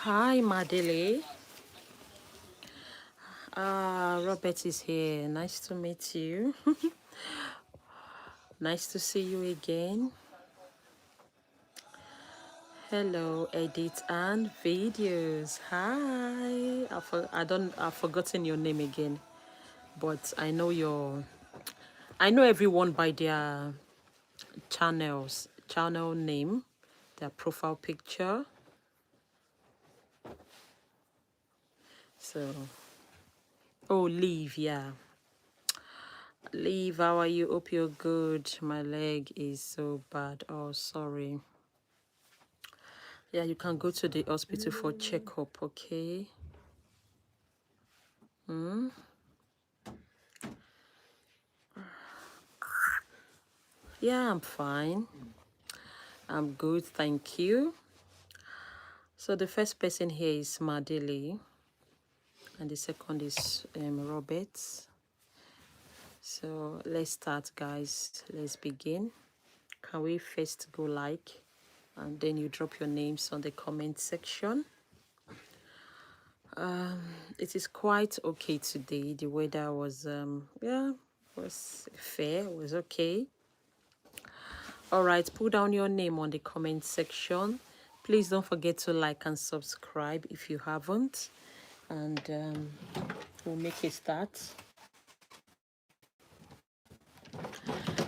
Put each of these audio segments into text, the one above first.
Hi, Madele. Robert is here. Nice to meet you. Nice to see you again. Hello, edit and videos. Hi. I've forgotten your name again, but I know I know everyone by their channel name, their profile picture. So, oh, Leave, yeah. Leave, how are you? Hope you're good. My leg is so bad. Oh, sorry. Yeah, you can go to the hospital for checkup, okay? Hmm? Yeah, I'm fine. I'm good, thank you. So the first person here is Madele, and the second is Robert. So let's start, guys. Let's begin. Can we first go like, and then you drop your names on the comment section. It is quite okay today. The weather was was fair, was okay. All right, put down your name on the comment section. Please don't forget to like and subscribe if you haven't, and we'll make a start.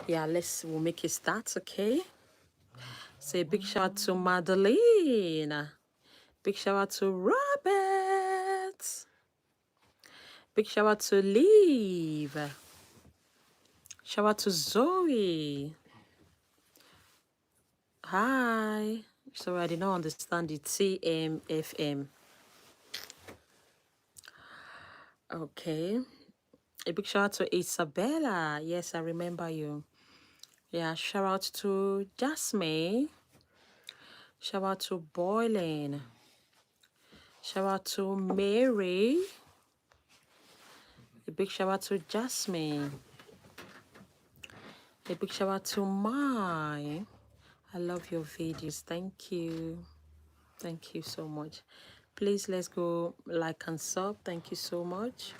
Yeah, we'll make a start, okay? Say big shout out to Madeline, big shout out to Robert, big shout out to Liv, shout out to Zoe. Hi. Sorry, I did not understand the TMFM. Okay. A big shout out to Isabella. Yes, I remember you. Yeah, shout out to Jasmine. Shout out to Boylan. Shout out to Mary. A big shout out to Jasmine. A big shout out to Mai. I love your videos. Thank you. Thank you so much. Please, let's go like and sub. Thank you so much.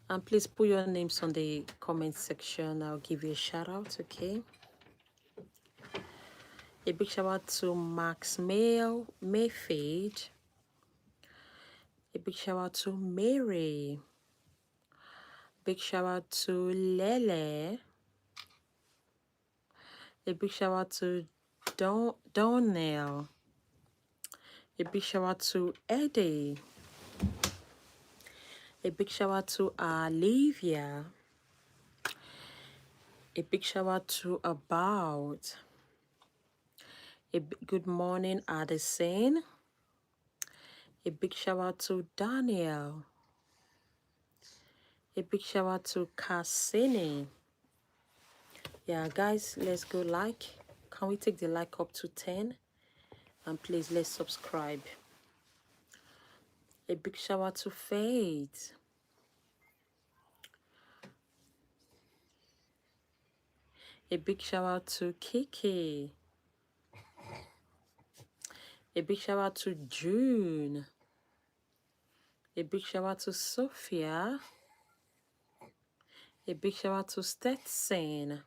And please put your names on the comment section. I'll give you a shout out, okay? A big shout out to Max Mayfade. A big shout out to Mary. Big shout out to Lele. A big shout out to Donnell. A big shout out to Eddie. A big shout out to Olivia. A big shout out to About. Good morning, Addison. A big shout out to Daniel. A big shout out to Cassini. Yeah, guys, let's go like. Can we take the like up to 10? And please, let's subscribe. A big shout out to Faith. A big shout out to Kiki. A big shout out to June. A big shout out to Sophia. A big shout out to Stetson.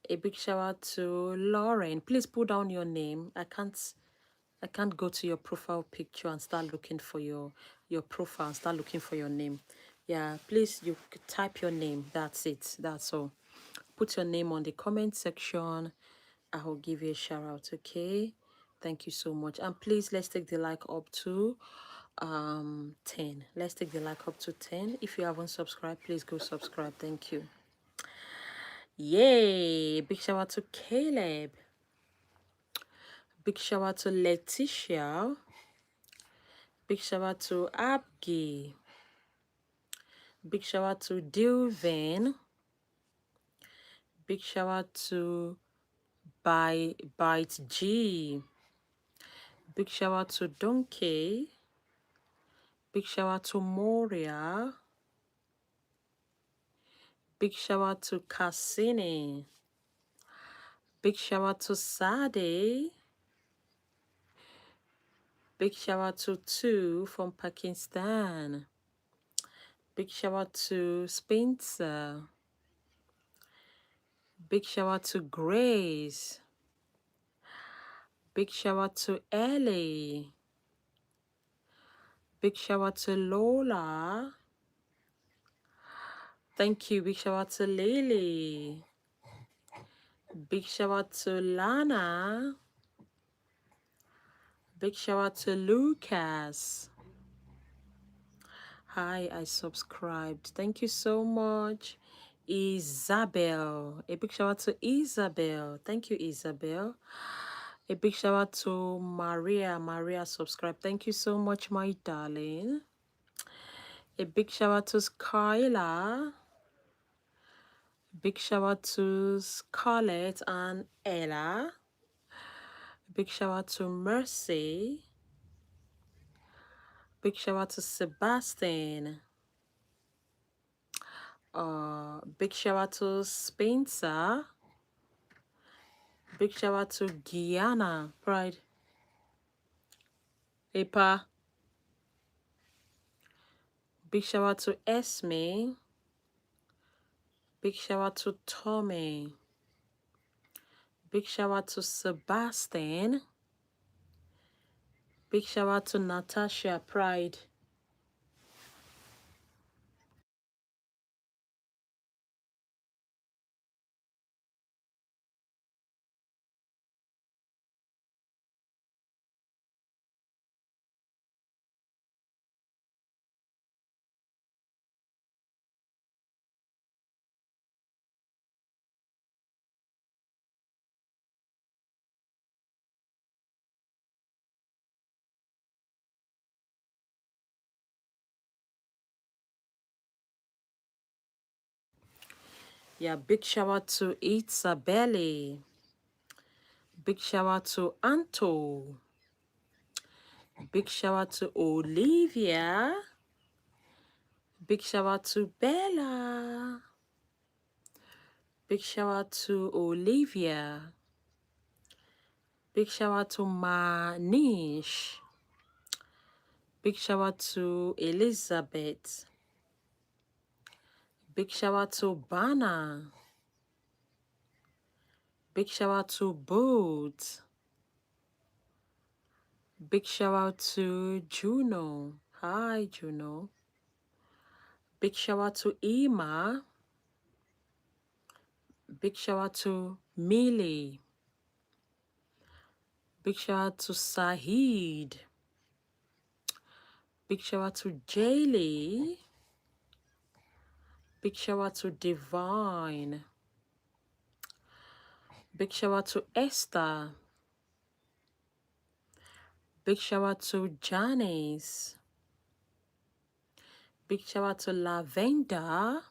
A big shout out to Lauren. Please put down your name. I can't go to your profile picture and start looking for your profile and start looking for your name. Yeah, please, you type your name. That's it. That's all. Put your name on the comment section. I will give you a shout out, okay? Thank you so much. And please, let's take the like up to 10. Let's take the like up to 10. If you haven't subscribed, please go subscribe. Thank you. Yay! Big shout out to Caleb. Big shout out to Letitia. Big shout out to Abgi. Big shout out to Dilvin. Big shout out to Bite G. Big shout out to Donkey. Big shout out to Moria. Big shout out to Cassini. Big shout out to Sade. Big shout out to two from Pakistan. Big shout out to Spencer. Big shout out to Grace. Big shout out to Ellie. Big shout out to Lola. Thank you. Big shout out to Lily. Big shout out to Lana. Big shout out to Lucas. Hi, I subscribed. Thank you so much. Isabel. A big shout out to Isabel. Thank you, Isabel. A big shout out to Maria. Maria subscribe. Thank you so much, my darling. A big shout out to Skylar. Big shout out to Scarlett and Ella. Big shout out to Mercy. Big shout out to Sebastian. Big shout out to Spencer. Big shout out to Guyana. Pride. Epa. Big shout out to Esme. Big shout out to Tommy. Big shout out to Sebastian. Big shout out to Natasha. Pride. Yeah, big shout out to Isabelle. Big shout out to Anto. Big shout out to Olivia. Big shout out to Bella. Big shout out to Olivia. Big shout out to Manish. Big shout out to Elizabeth. Big shout out to Bana. Big shout out to Boots. Big shout out to Juno. Hi, Juno. Big shout out to Ima. Big shout out to Millie. Big shout out to Saheed. Big shout out to Jaylee. Big shout out to Divine. Big shout out to Esther. Big shout out to Janice. Big shout out to Lavenda.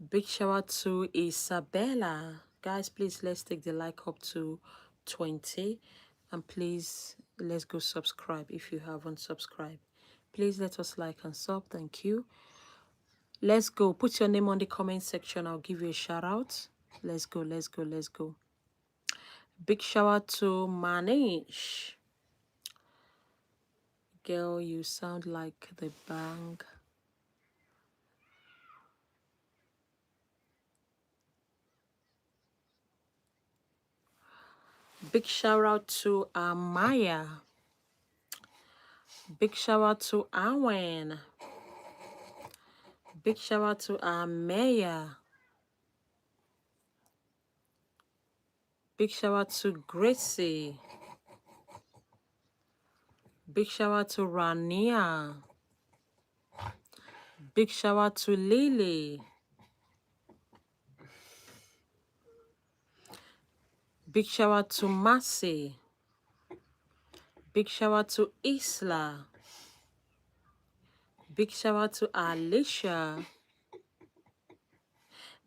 Big shout out to Isabella. Guys, please let's take the like up to 20. And please let's go subscribe if you haven't subscribed. Please let us like and sub. Thank you. Let's go. Put your name on the comment section. I'll give you a shout out. Let's go, let's go, let's go. Big shout out to Manish. Girl, you sound like the bang. Big shout out to Amaya. Big shout out to Awen. Big shout out to Amaya. Big shout out to Gracie. Big shout out to Rania. Big shout out to Lily. Big shout out to Massey. Big shout out to Isla. Big shout out to Alicia.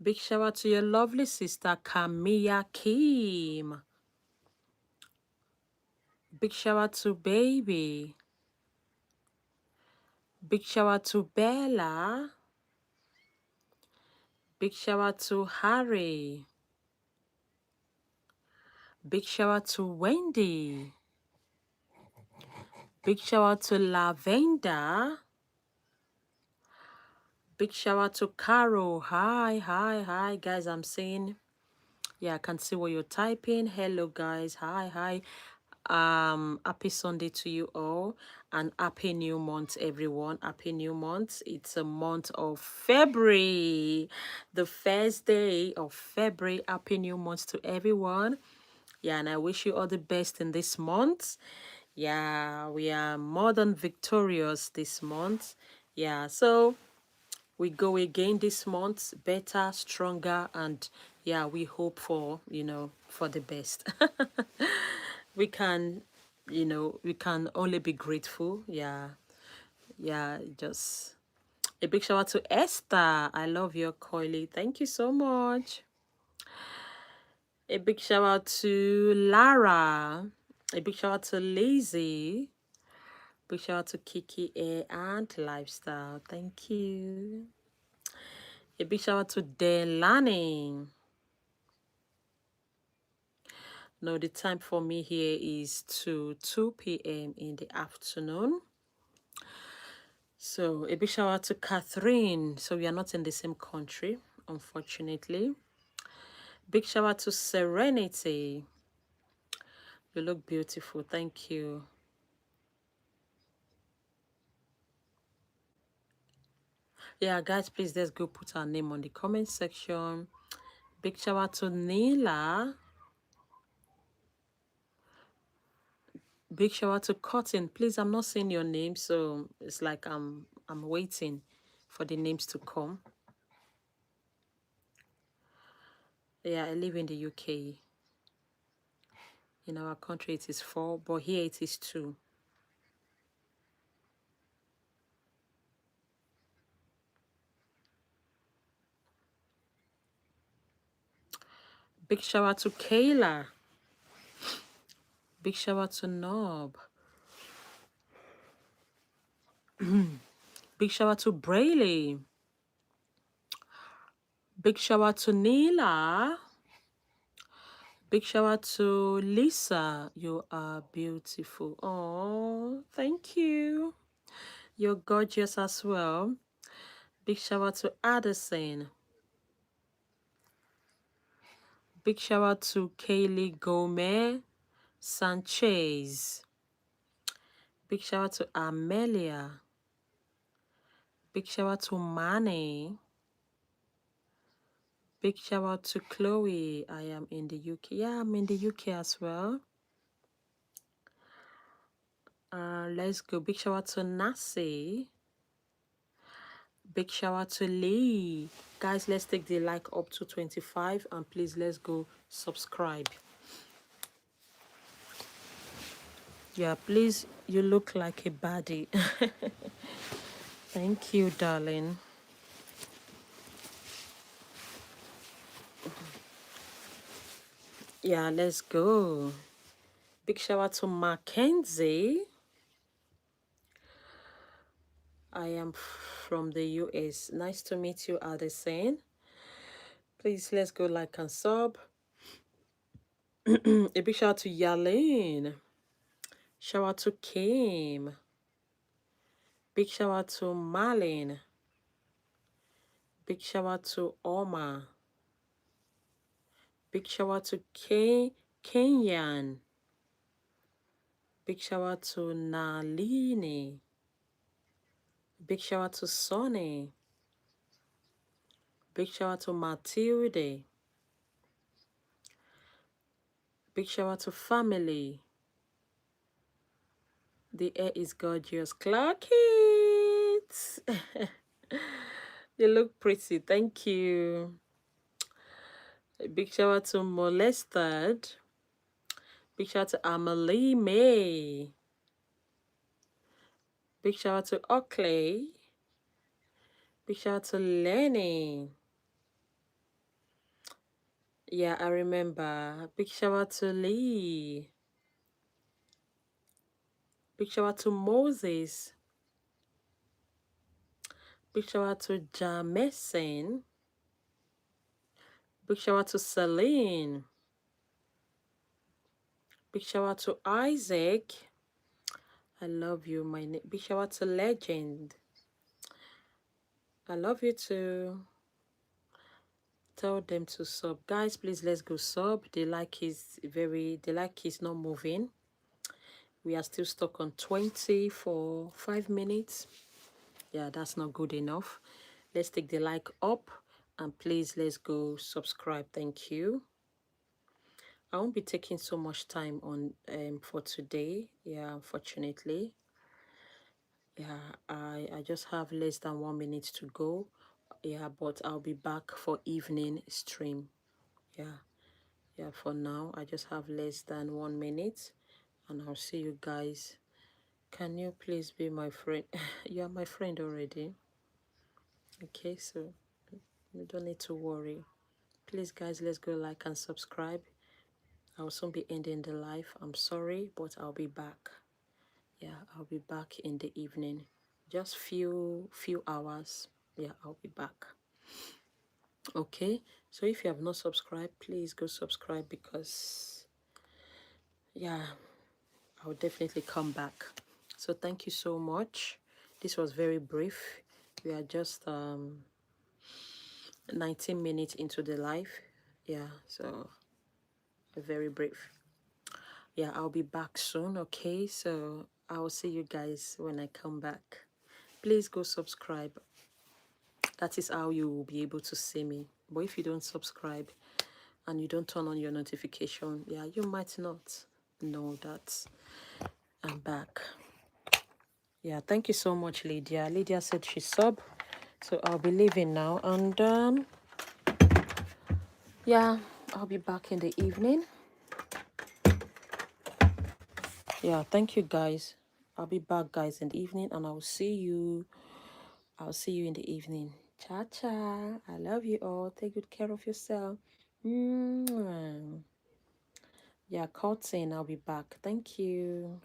Big shout out to your lovely sister Camilla Kim. Big shout out to Baby. Big shout out to Bella. Big shout out to Harry. Big shout out to Wendy. Big shout out to Lavender. Big shout out to Caro. Hi, hi, hi, guys. I'm saying, yeah, I can see what you're typing. Hello, guys. Hi, hi. Happy Sunday to you all, and happy new month, everyone. Happy new month. It's a month of February, the first day of February. Happy new month to everyone. Yeah, and I wish you all the best in this month. Yeah, we are more than victorious this month. Yeah, so we go again this month, better, stronger, and yeah, we hope for, for the best. We can, we can only be grateful. Yeah, yeah, just a big shout out to Esther. I love your coily. Thank you so much. A big shout out to Lara. A big shout out to Lazy. Big shout out to Kiki Air and Lifestyle. Thank you. A big shout out to Delani. No, the time for me here is to 2 p.m. in the afternoon. So a big shout out to Catherine. So we are not in the same country, unfortunately. Big shout out to Serenity. You look beautiful. Thank you. Yeah, guys, please let's go put our name on the comment section. Big shout out to Neela. Big shout out to Cotton. Please, I'm not saying your name, so it's like I'm waiting for the names to come. Yeah, I live in the UK. In our country it is 4, but here it is 2. Big shout out to Kayla. Big shout out to Nob. Big shout out to Brayley. Big shout out to Neela. Big shout out to Lisa. You are beautiful. Oh, thank you. You're gorgeous as well. Big shout out to Addison. Big shout out to Kaylee Gomez Sanchez. Big shout out to Amelia. Big shout out to Manny. Big shout out to Chloe. I am in the UK. Yeah, I'm in the UK as well. Let's go. Big shout out to Nasi. Big shout out to Lee. Guys, let's take the like up to 25, and please let's go subscribe. Yeah, please, you look like a baddie. Thank you, darling. Yeah, let's go. Big shout out to Mackenzie. I am from the US. Nice to meet you, Addison. Please, let's go like and sub. A big shout out to Yalene. Shout out to Kim. Big shout out to Marlene. Big shout out to Oma. Big shout out to Kenyan. Big shout out to Nalini. Big shout out to Sonny. Big shout out to Matilde. Big shout out to family. The air is gorgeous. Clock it. You look pretty. Thank you. A big shout out to Molested. Big shout out to Amelie May. Big shout out to Oakley. Big shout out to Lenny. Yeah, I remember. Big shout out to Lee. Big shout out to Moses. Big shout out to Jameson. Big shout out to Celine. Big shout out to Isaac. I love you. My name. Big shout out to Legend. I love you too. Tell them to sub, guys. Please let's go sub. The like is not moving. We are still stuck on 20 for 5 minutes. Yeah, that's not good enough. Let's take the like up, and please let's go subscribe. Thank you. I won't be taking so much time on for today. Yeah, unfortunately. Yeah, I just have less than 1 minute to go. Yeah, but I'll be back for evening stream. Yeah. Yeah, for now I just have less than 1 minute, and I'll see you guys. Can you please be my friend? You are my friend already. Okay, so you don't need to worry. Please guys, let's go like and subscribe. I'll soon be ending the live. I'm sorry, but I'll be back. Yeah, I'll be back in the evening. Just few hours. Yeah, I'll be back. Okay, so if you have not subscribed, please go subscribe, because yeah, I'll definitely come back. So thank you so much. This was very brief. We are just 19 minutes into the live. Yeah, so very brief. Yeah, I'll be back soon. Okay, so I'll see you guys when I come back. Please go subscribe. That is how you will be able to see me. But if you don't subscribe and you don't turn on your notification, yeah, you might not know that I'm back. Yeah, thank you so much, Lydia. Lydia said she sub, so I'll be leaving now, and yeah, I'll be back in the evening. Yeah, thank you guys. I'll be back, guys, in the evening, and I'll see you in the evening. Cha cha. I love you all. Take good care of yourself. Mwah. Yeah, Curtin, I'll be back. Thank you.